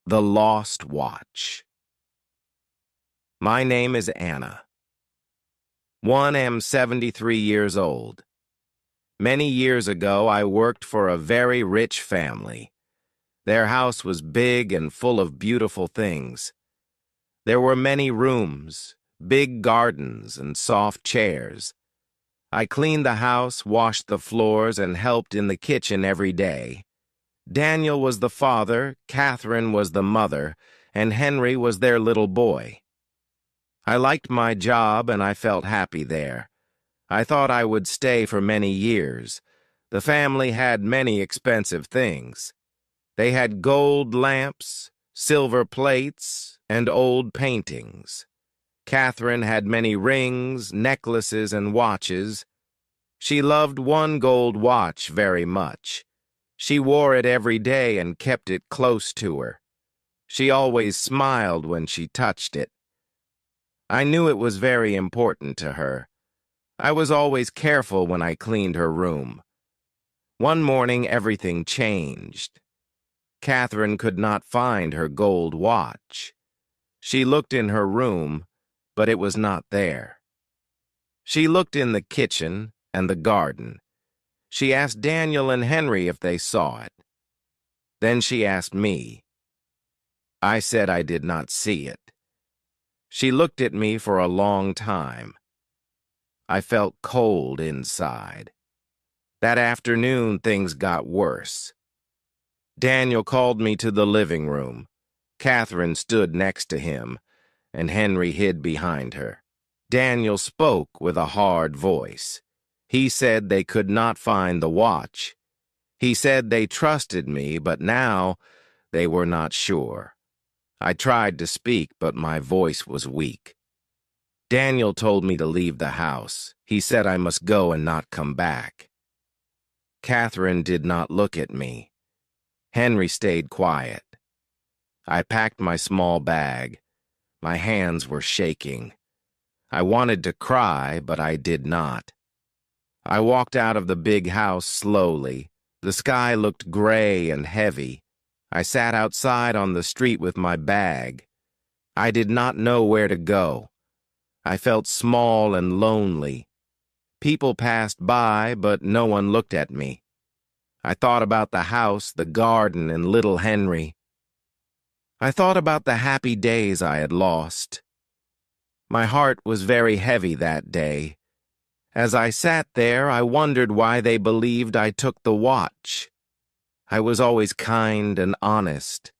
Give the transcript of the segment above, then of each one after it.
The Lost Watch. My name is Anna. Am 73 years old. Many years ago, I worked for a very rich family. Their house was big and full of beautiful things. There were many rooms, big gardens, and soft chairs. I cleaned the house, washed the floors, and helped in the kitchen every day. Daniel was the father, Catherine was the mother, and Henry was their little boy. I liked my job and I felt happy there. I thought I would stay for many years. The family had many expensive things. They had gold lamps, silver plates, and old paintings. Catherine had many rings, necklaces, and watches. She loved one gold watch very much. She wore it every day and kept it close to her. She always smiled when she touched it. I knew it was very important to her. I was always careful when I cleaned her room. One morning, everything changed. Catherine could not find her gold watch. She looked in her room, but it was not there. She looked in the kitchen and the garden. She asked Daniel and Henry if they saw it. Then she asked me. I said I did not see it. She looked at me for a long time. I felt cold inside. That afternoon, things got worse. Daniel called me to the living room. Catherine stood next to him, and Henry hid behind her. Daniel spoke with a hard voice. He said they could not find the watch. He said they trusted me, but now they were not sure. I tried to speak, but my voice was weak. Daniel told me to leave the house. He said I must go and not come back. Catherine did not look at me. Henry stayed quiet. I packed my small bag. My hands were shaking. I wanted to cry, but I did not. I walked out of the big house slowly. The sky looked gray and heavy. I sat outside on the street with my bag. I did not know where to go. I felt small and lonely. People passed by, but no one looked at me. I thought about the house, the garden, and little Henry. I thought about the happy days I had lost. My heart was very heavy that day. As I sat there, I wondered why they believed I took the watch. I was always kind and honest.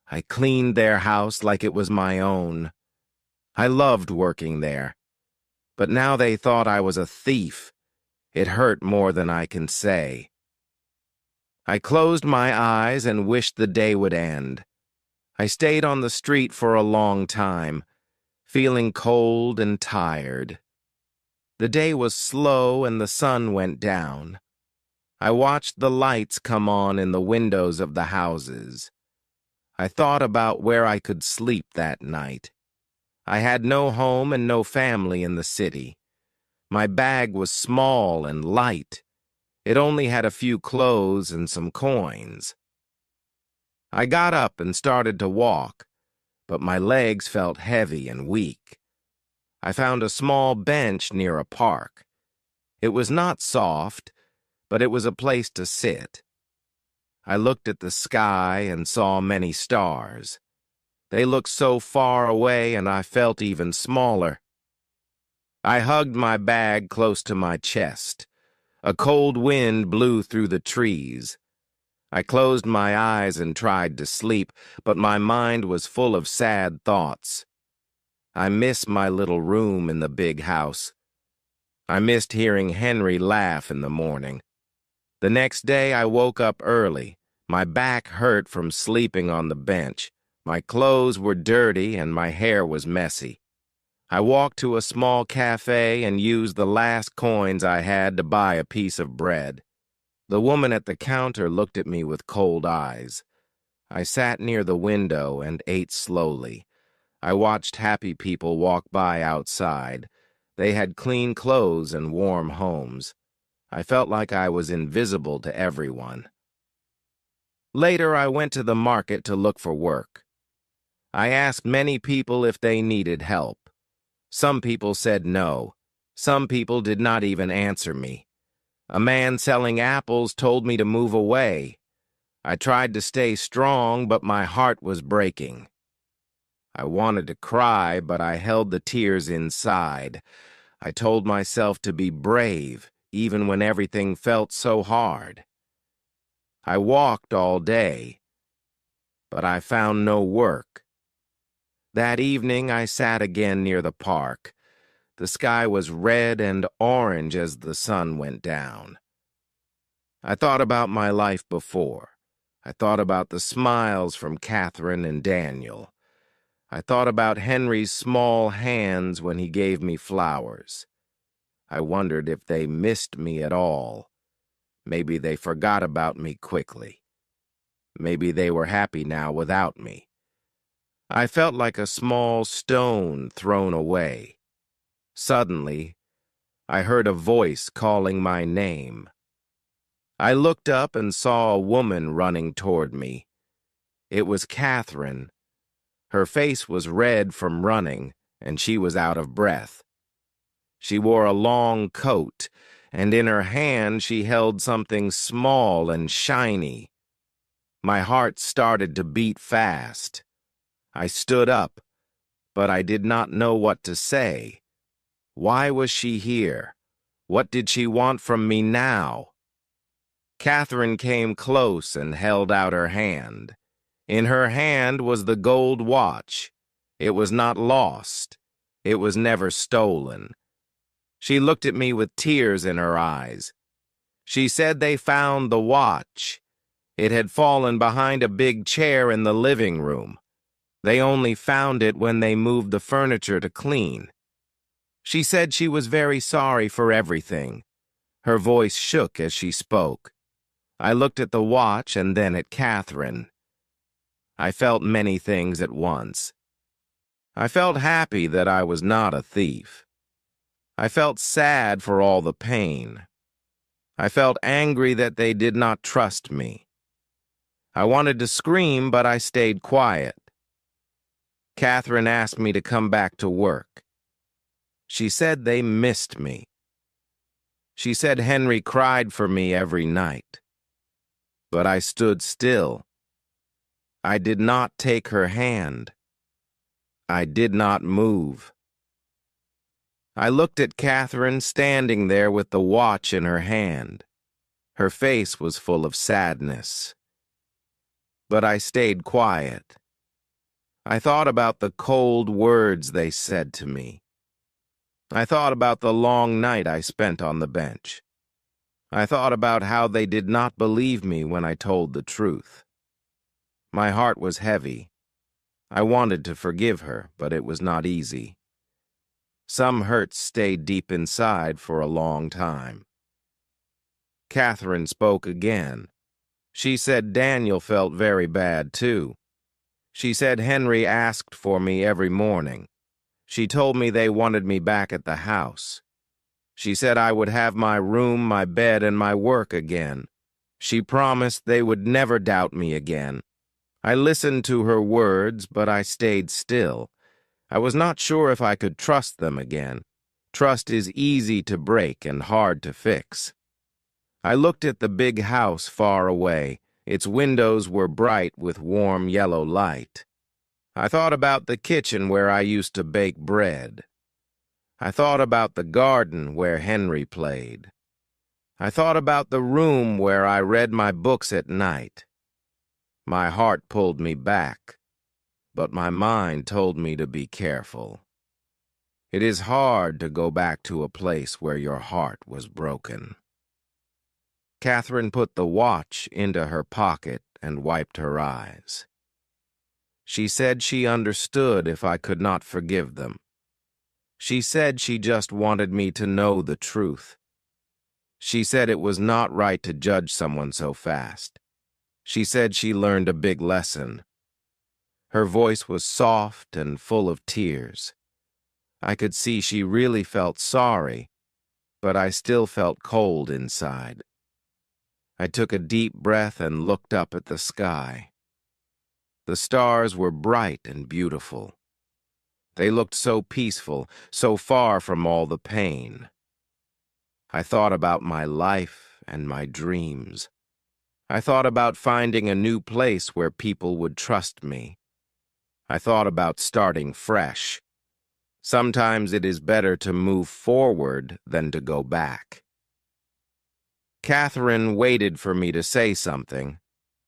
I cleaned their house like it was my own. I loved working there. But now they thought I was a thief. It hurt more than I can say. I closed my eyes and wished the day would end. I stayed on the street for a long time, feeling cold and tired. The day was slow and the sun went down. I watched the lights come on in the windows of the houses. I thought about where I could sleep that night. I had no home and no family in the city. My bag was small and light. It only had a few clothes and some coins. I got up and started to walk, but my legs felt heavy and weak. I found a small bench near a park. It was not soft, but it was a place to sit. I looked at the sky and saw many stars. They looked so far away and I felt even smaller. I hugged my bag close to my chest. A cold wind blew through the trees. I closed my eyes and tried to sleep, but my mind was full of sad thoughts. I missed my little room in the big house. I missed hearing Henry laugh in the morning. The next day I woke up early. My back hurt from sleeping on the bench. My clothes were dirty and my hair was messy. I walked to a small cafe and used the last coins I had to buy a piece of bread. The woman at the counter looked at me with cold eyes. I sat near the window and ate slowly. I watched happy people walk by outside. They had clean clothes and warm homes. I felt like I was invisible to everyone. Later, I went to the market to look for work. I asked many people if they needed help. Some people said no. Some people did not even answer me. A man selling apples told me to move away. I tried to stay strong, but my heart was breaking. I wanted to cry, but I held the tears inside. I told myself to be brave, even when everything felt so hard. I walked all day, but I found no work. That evening I sat again near the park. The sky was red and orange as the sun went down. I thought about my life before. I thought about the smiles from Catherine and Daniel. I thought about Henry's small hands when he gave me flowers. I wondered if they missed me at all. Maybe they forgot about me quickly. Maybe they were happy now without me. I felt like a small stone thrown away. Suddenly, I heard a voice calling my name. I looked up and saw a woman running toward me. It was Catherine. Her face was red from running, and she was out of breath. She wore a long coat, and in her hand she held something small and shiny. My heart started to beat fast. I stood up, but I did not know what to say. Why was she here? What did she want from me now? Catherine came close and held out her hand. In her hand was the gold watch. It was not lost. It was never stolen. She looked at me with tears in her eyes. She said they found the watch. It had fallen behind a big chair in the living room. They only found it when they moved the furniture to clean. She said she was very sorry for everything. Her voice shook as she spoke. I looked at the watch and then at Catherine. I felt many things at once. I felt happy that I was not a thief. I felt sad for all the pain. I felt angry that they did not trust me. I wanted to scream, but I stayed quiet. Catherine asked me to come back to work. She said they missed me. She said Henry cried for me every night. But I stood still. I did not take her hand. I did not move. I looked at Catherine standing there with the watch in her hand. Her face was full of sadness. But I stayed quiet. I thought about the cold words they said to me. I thought about the long night I spent on the bench. I thought about how they did not believe me when I told the truth. My heart was heavy. I wanted to forgive her, but it was not easy. Some hurts stayed deep inside for a long time. Catherine spoke again. She said Daniel felt very bad, too. She said Henry asked for me every morning. She told me they wanted me back at the house. She said I would have my room, my bed, and my work again. She promised they would never doubt me again. I listened to her words, but I stayed still. I was not sure if I could trust them again. Trust is easy to break and hard to fix. I looked at the big house far away. Its windows were bright with warm yellow light. I thought about the kitchen where I used to bake bread. I thought about the garden where Henry played. I thought about the room where I read my books at night. My heart pulled me back, but my mind told me to be careful. It is hard to go back to a place where your heart was broken. Catherine put the watch into her pocket and wiped her eyes. She said she understood if I could not forgive them. She said she just wanted me to know the truth. She said it was not right to judge someone so fast. She said she learned a big lesson. Her voice was soft and full of tears. I could see she really felt sorry, but I still felt cold inside. I took a deep breath and looked up at the sky. The stars were bright and beautiful. They looked so peaceful, so far from all the pain. I thought about my life and my dreams. I thought about finding a new place where people would trust me. I thought about starting fresh. Sometimes it is better to move forward than to go back. Catherine waited for me to say something.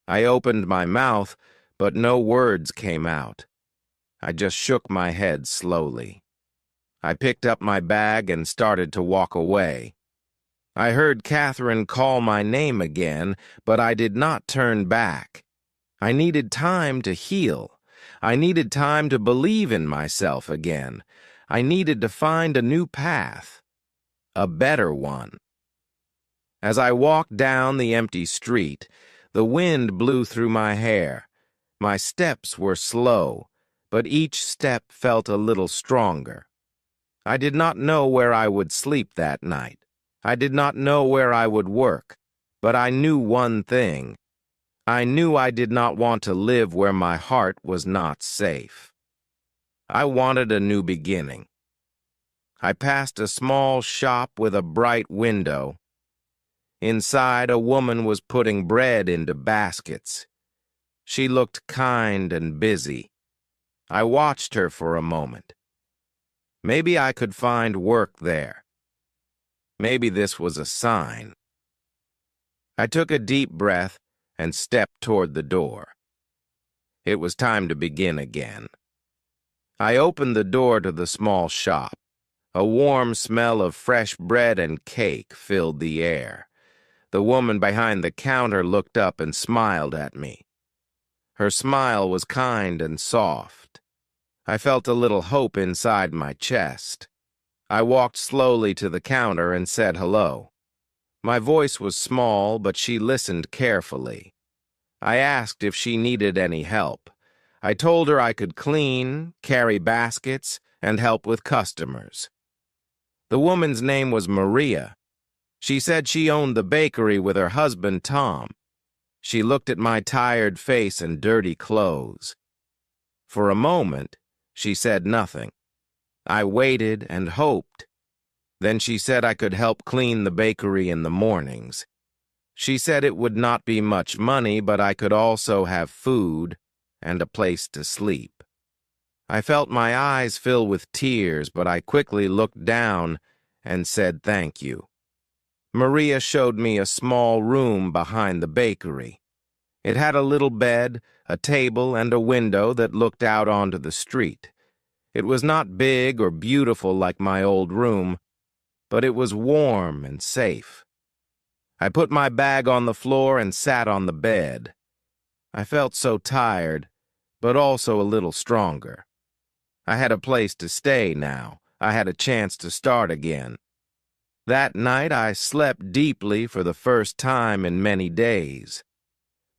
I opened my mouth, but no words came out. I just shook my head slowly. I picked up my bag and started to walk away. I heard Catherine call my name again, but I did not turn back. I needed time to heal. I needed time to believe in myself again. I needed to find a new path, a better one. As I walked down the empty street, the wind blew through my hair. My steps were slow, but each step felt a little stronger. I did not know where I would sleep that night. I did not know where I would work, but I knew one thing. I knew I did not want to live where my heart was not safe. I wanted a new beginning. I passed a small shop with a bright window. Inside, a woman was putting bread into baskets. She looked kind and busy. I watched her for a moment. Maybe I could find work there. Maybe this was a sign. I took a deep breath and stepped toward the door. It was time to begin again. I opened the door to the small shop. A warm smell of fresh bread and cake filled the air. The woman behind the counter looked up and smiled at me. Her smile was kind and soft. I felt a little hope inside my chest. I walked slowly to the counter and said hello. My voice was small, but she listened carefully. I asked if she needed any help. I told her I could clean, carry baskets, and help with customers. The woman's name was Maria. She said she owned the bakery with her husband, Tom. She looked at my tired face and dirty clothes. For a moment, she said nothing. I waited and hoped. Then she said I could help clean the bakery in the mornings. She said it would not be much money, but I could also have food and a place to sleep. I felt my eyes fill with tears, but I quickly looked down and said thank you. Maria showed me a small room behind the bakery. It had a little bed, a table, and a window that looked out onto the street. It was not big or beautiful like my old room, but it was warm and safe. I put my bag on the floor and sat on the bed. I felt so tired, but also a little stronger. I had a place to stay now. I had a chance to start again. That night I slept deeply for the first time in many days.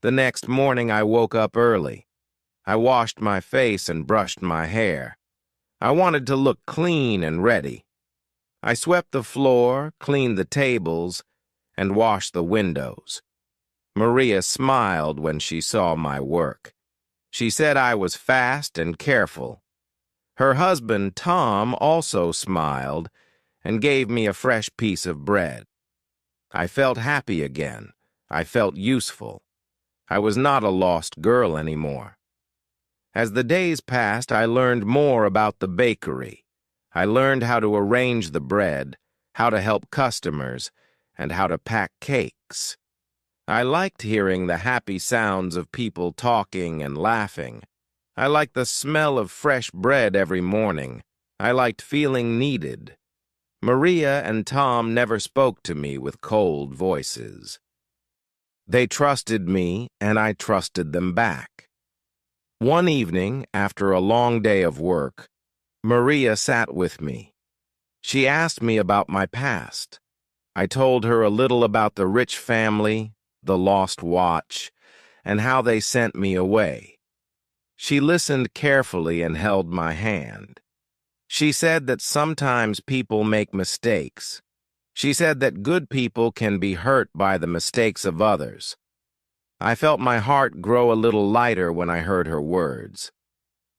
The next morning I woke up early. I washed my face and brushed my hair. I wanted to look clean and ready. I swept the floor, cleaned the tables, and washed the windows. Maria smiled when she saw my work. She said I was fast and careful. Her husband, Tom, also smiled and gave me a fresh piece of bread. I felt happy again. I felt useful. I was not a lost girl anymore. As the days passed, I learned more about the bakery. I learned how to arrange the bread, how to help customers, and how to pack cakes. I liked hearing the happy sounds of people talking and laughing. I liked the smell of fresh bread every morning. I liked feeling needed. Maria and Tom never spoke to me with cold voices. They trusted me, and I trusted them back. One evening, after a long day of work, Maria sat with me. She asked me about my past. I told her a little about the rich family, the lost watch, and how they sent me away. She listened carefully and held my hand. She said that sometimes people make mistakes. She said that good people can be hurt by the mistakes of others. I felt my heart grow a little lighter when I heard her words.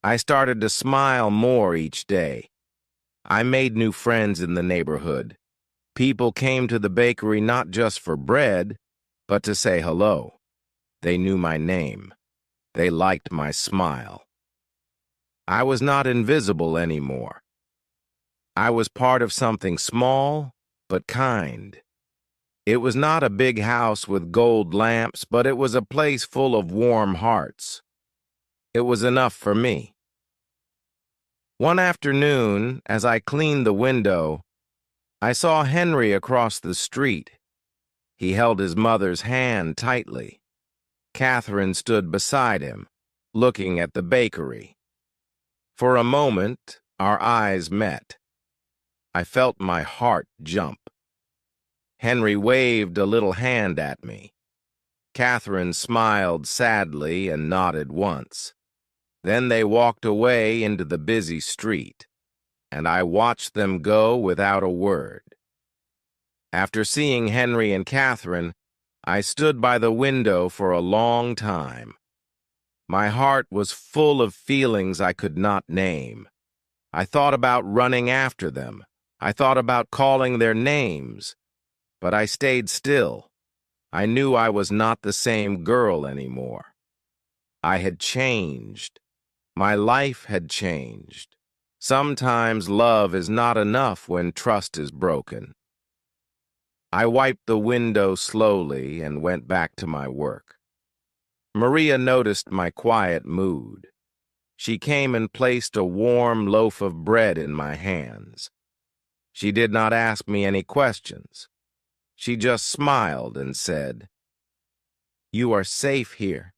I started to smile more each day. I made new friends in the neighborhood. People came to the bakery not just for bread, but to say hello. They knew my name. They liked my smile. I was not invisible anymore. I was part of something small, but kind. It was not a big house with gold lamps, but it was a place full of warm hearts. It was enough for me. One afternoon, as I cleaned the window, I saw Henry across the street. He held his mother's hand tightly. Catherine stood beside him, looking at the bakery. For a moment, our eyes met. I felt my heart jump. Henry waved a little hand at me. Catherine smiled sadly and nodded once. Then they walked away into the busy street, and I watched them go without a word. After seeing Henry and Catherine, I stood by the window for a long time. My heart was full of feelings I could not name. I thought about running after them. I thought about calling their names. But I stayed still. I knew I was not the same girl anymore. I had changed. My life had changed. Sometimes love is not enough when trust is broken. I wiped the window slowly and went back to my work. Maria noticed my quiet mood. She came and placed a warm loaf of bread in my hands. She did not ask me any questions. She just smiled and said, "You are safe here."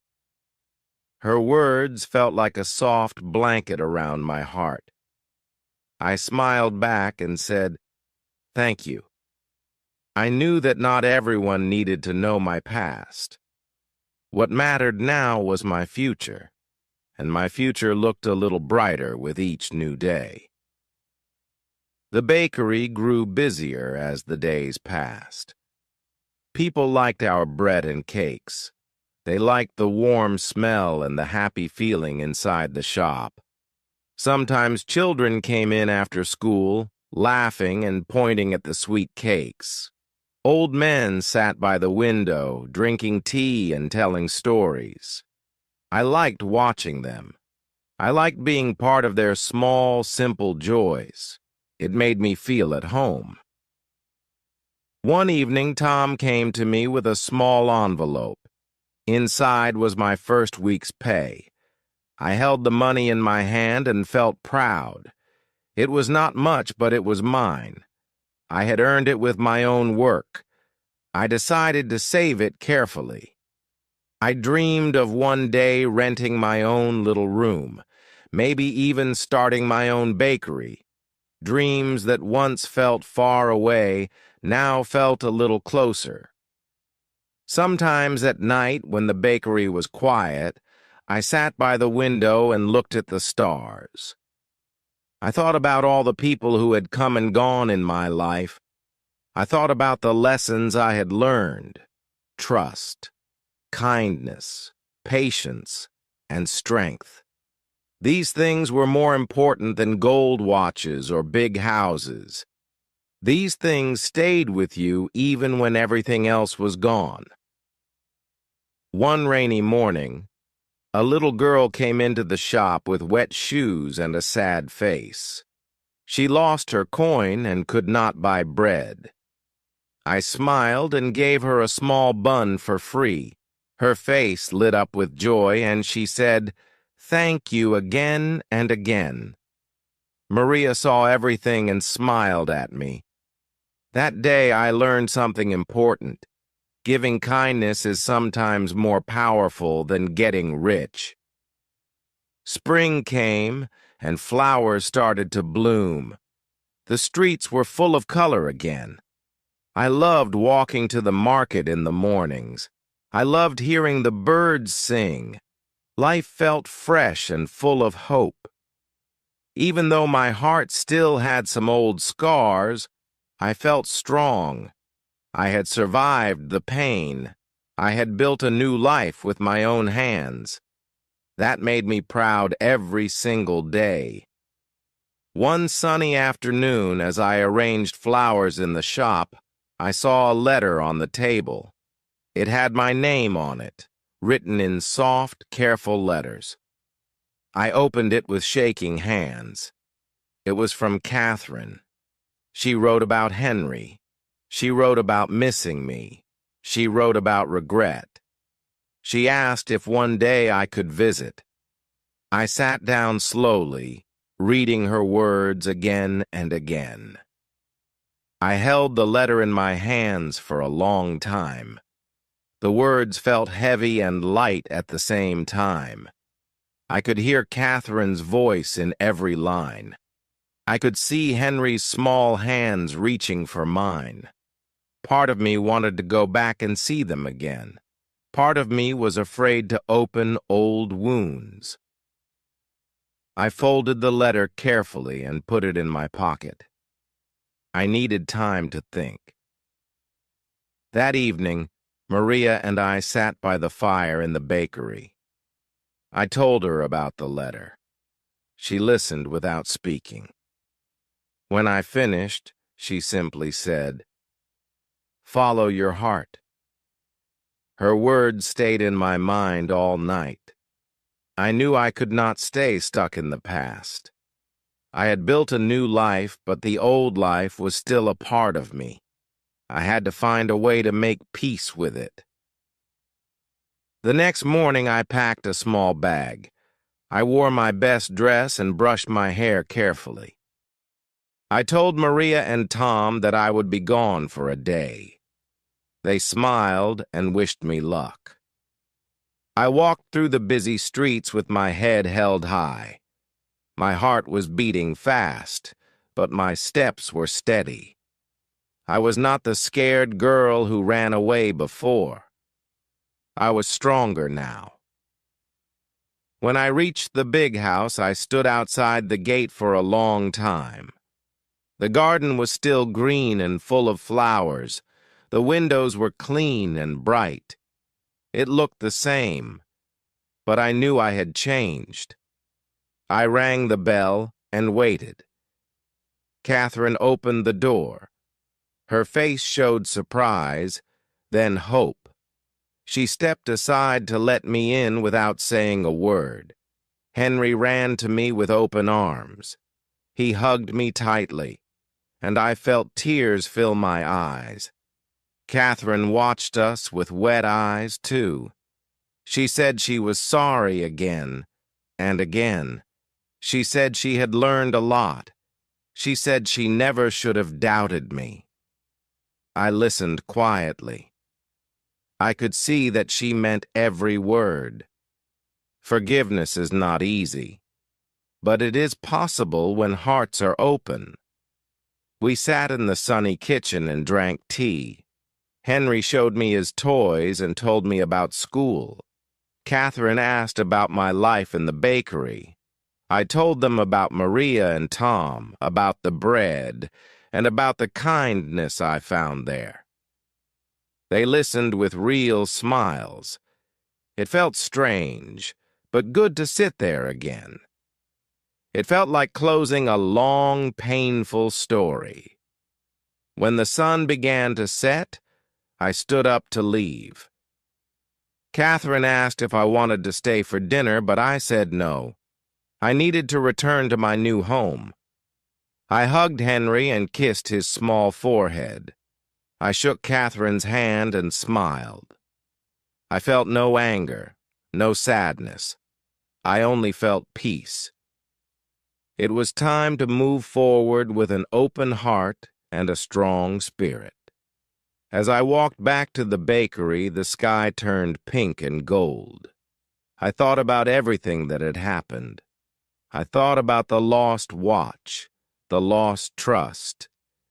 Her words felt like a soft blanket around my heart. I smiled back and said, "Thank you." I knew that not everyone needed to know my past. What mattered now was my future, and my future looked a little brighter with each new day. The bakery grew busier as the days passed. People liked our bread and cakes. They liked the warm smell and the happy feeling inside the shop. Sometimes children came in after school, laughing and pointing at the sweet cakes. Old men sat by the window, drinking tea and telling stories. I liked watching them. I liked being part of their small, simple joys. It made me feel at home. One evening, Tom came to me with a small envelope. Inside was my first week's pay. I held the money in my hand and felt proud. It was not much, but it was mine. I had earned it with my own work. I decided to save it carefully. I dreamed of one day renting my own little room, maybe even starting my own bakery. Dreams that once felt far away now felt a little closer. Sometimes at night, when the bakery was quiet, I sat by the window and looked at the stars. I thought about all the people who had come and gone in my life. I thought about the lessons I had learned: trust, kindness, patience, and strength. These things were more important than gold watches or big houses. These things stayed with you even when everything else was gone. One rainy morning, a little girl came into the shop with wet shoes and a sad face. She lost her coin and could not buy bread. I smiled and gave her a small bun for free. Her face lit up with joy, and she said, "Thank you again and again." Maria saw everything and smiled at me. That day I learned something important. Giving kindness is sometimes more powerful than getting rich. Spring came, and flowers started to bloom. The streets were full of color again. I loved walking to the market in the mornings. I loved hearing the birds sing. Life felt fresh and full of hope. Even though my heart still had some old scars, I felt strong. I had survived the pain. I had built a new life with my own hands. That made me proud every single day. One sunny afternoon, as I arranged flowers in the shop, I saw a letter on the table. It had my name on it, written in soft, careful letters. I opened it with shaking hands. It was from Catherine. She wrote about Henry. She wrote about missing me. She wrote about regret. She asked if one day I could visit. I sat down slowly, reading her words again and again. I held the letter in my hands for a long time. The words felt heavy and light at the same time. I could hear Catherine's voice in every line. I could see Henry's small hands reaching for mine. Part of me wanted to go back and see them again. Part of me was afraid to open old wounds. I folded the letter carefully and put it in my pocket. I needed time to think. That evening, Maria and I sat by the fire in the bakery. I told her about the letter. She listened without speaking. When I finished, she simply said, "Follow your heart." Her words stayed in my mind all night. I knew I could not stay stuck in the past. I had built a new life, but the old life was still a part of me. I had to find a way to make peace with it. The next morning, I packed a small bag. I wore my best dress and brushed my hair carefully. I told Maria and Tom that I would be gone for a day. They smiled and wished me luck. I walked through the busy streets with my head held high. My heart was beating fast, but my steps were steady. I was not the scared girl who ran away before. I was stronger now. When I reached the big house, I stood outside the gate for a long time. The garden was still green and full of flowers. The windows were clean and bright. It looked the same, but I knew I had changed. I rang the bell and waited. Catherine opened the door. Her face showed surprise, then hope. She stepped aside to let me in without saying a word. Henry ran to me with open arms. He hugged me tightly, and I felt tears fill my eyes. Catherine watched us with wet eyes, too. She said she was sorry again and again. She said she had learned a lot. She said she never should have doubted me. I listened quietly. I could see that she meant every word. Forgiveness is not easy, but it is possible when hearts are open. We sat in the sunny kitchen and drank tea. Henry showed me his toys and told me about school. Catherine asked about my life in the bakery. I told them about Maria and Tom, about the bread, and about the kindness I found there. They listened with real smiles. It felt strange, but good to sit there again. It felt like closing a long, painful story. When the sun began to set, I stood up to leave. Catherine asked if I wanted to stay for dinner, but I said no. I needed to return to my new home. I hugged Henry and kissed his small forehead. I shook Catherine's hand and smiled. I felt no anger, no sadness. I only felt peace. It was time to move forward with an open heart and a strong spirit. As I walked back to the bakery, the sky turned pink and gold. I thought about everything that had happened. I thought about the lost watch, the lost trust,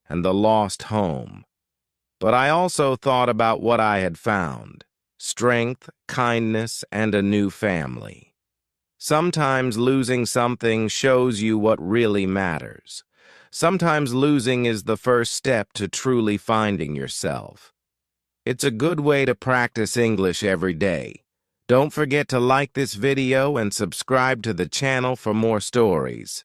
and the lost home. But I also thought about what I had found: strength, kindness, and a new family. Sometimes losing something shows you what really matters. Sometimes losing is the first step to truly finding yourself. It's a good way to practice English every day. Don't forget to like this video and subscribe to the channel for more stories.